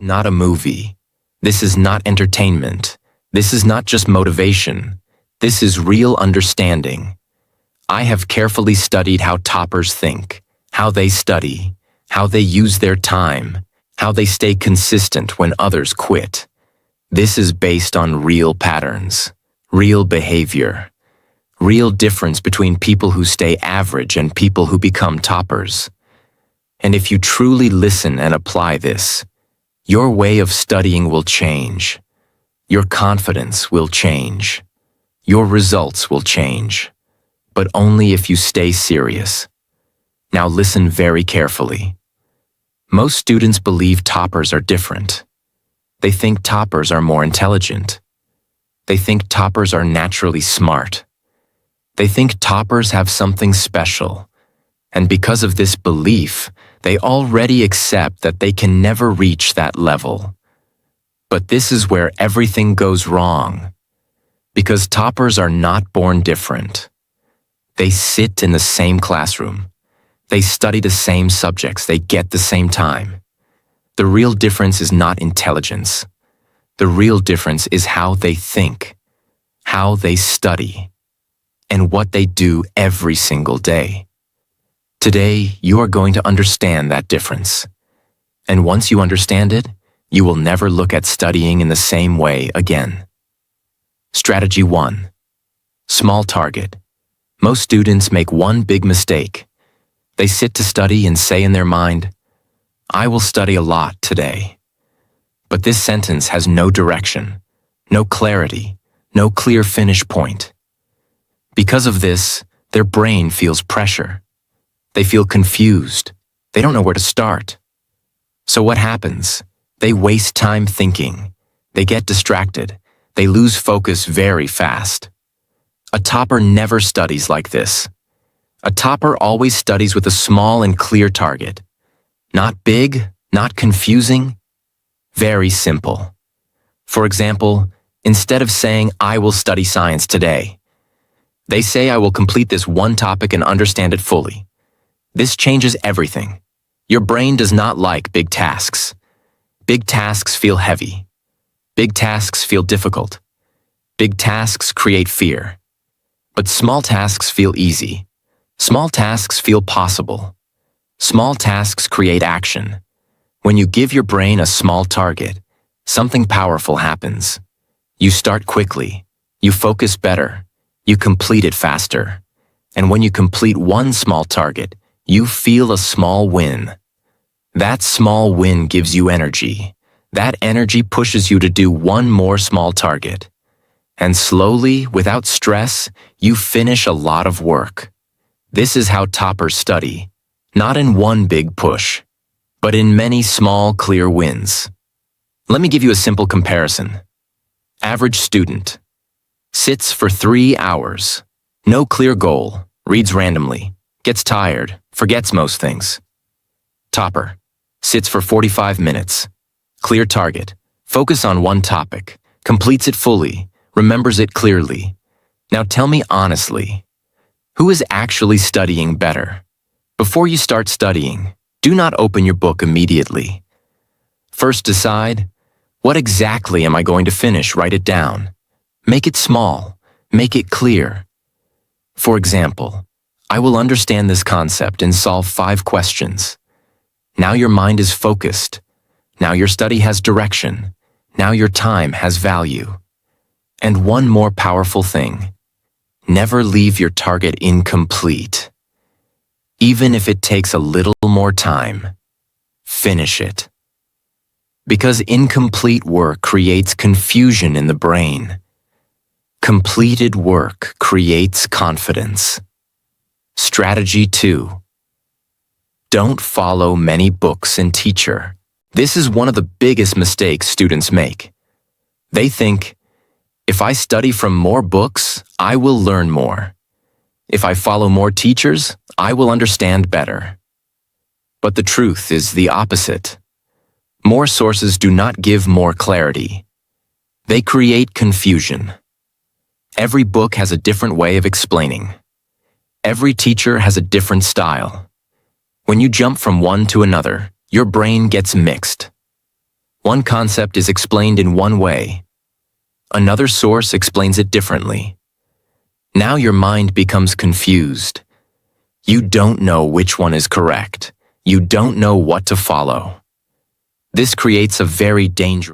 Not a movie. This is not entertainment. This is not just motivation. This is real understanding. I have carefully studied how toppers think, how they study, how they use their time, how they stay consistent when others quit. This is based on real patterns, real behavior, real difference between people who stay average and people who become toppers. And if you truly listen and apply this, your way of studying will change. Your confidence will change. Your results will change. But only if you stay serious. Now listen very carefully. Most students believe toppers are different. They think toppers are more intelligent. They think toppers are naturally smart. They think toppers have something special. And because of this belief, they already accept that they can never reach that level. But this is where everything goes wrong. Because toppers are not born different. They sit in the same classroom. They study the same subjects. They get the same time. The real difference is not intelligence. The real difference is how they think, how they study, and what they do every single day. Today, you are going to understand that difference. And once you understand it, you will never look at studying in the same way again. Strategy 1. Small target. Most students make one big mistake. They sit to study and say in their mind, "I will study a lot today." But this sentence has no direction, no clarity, no clear finish point. Because of this, their brain feels pressure. They feel confused. They don't know where to start. So what happens? They waste time thinking. They get distracted. They lose focus very fast. A topper never studies like this. A topper always studies with a small and clear target. Not big, not confusing, very simple. For example, instead of saying, "I will study science today," they say, "I will complete this one topic and understand it fully." This changes everything. Your brain does not like big tasks. Big tasks feel heavy. Big tasks feel difficult. Big tasks create fear. But small tasks feel easy. Small tasks feel possible. Small tasks create action. When you give your brain a small target, something powerful happens. You start quickly. You focus better. You complete it faster. And when you complete one small target, you feel a small win. That small win gives you energy. That energy pushes you to do one more small target. And slowly, without stress, you finish a lot of work. This is how toppers study, not in one big push, but in many small, clear wins. Let me give you a simple comparison. Average student. Sits for 3 hours. No clear goal. Reads randomly. Gets tired. Forgets most things. Topper. Sits for 45 minutes. Clear target. Focus on one topic. Completes it fully. Remembers it clearly. Now tell me honestly, who is actually studying better? Before you start studying, do not open your book immediately. First decide, what exactly am I going to finish? Write it down. Make it small. Make it clear. For example, I will understand this concept and solve 5 questions. Now your mind is focused. Now your study has direction. Now your time has value. And one more powerful thing. Never leave your target incomplete. Even if it takes a little more time, finish it. Because incomplete work creates confusion in the brain. Completed work creates confidence. Strategy 2. Don't follow many books and teacher. This is one of the biggest mistakes students make. They think, if I study from more books, I will learn more. If I follow more teachers, I will understand better. But the truth is the opposite. More sources do not give more clarity. They create confusion. Every book has a different way of explaining. Every teacher has a different style. When you jump from one to another, your brain gets mixed. One concept is explained in one way. Another source explains it differently. Now your mind becomes confused. You don't know which one is correct. You don't know what to follow. This creates a very dangerous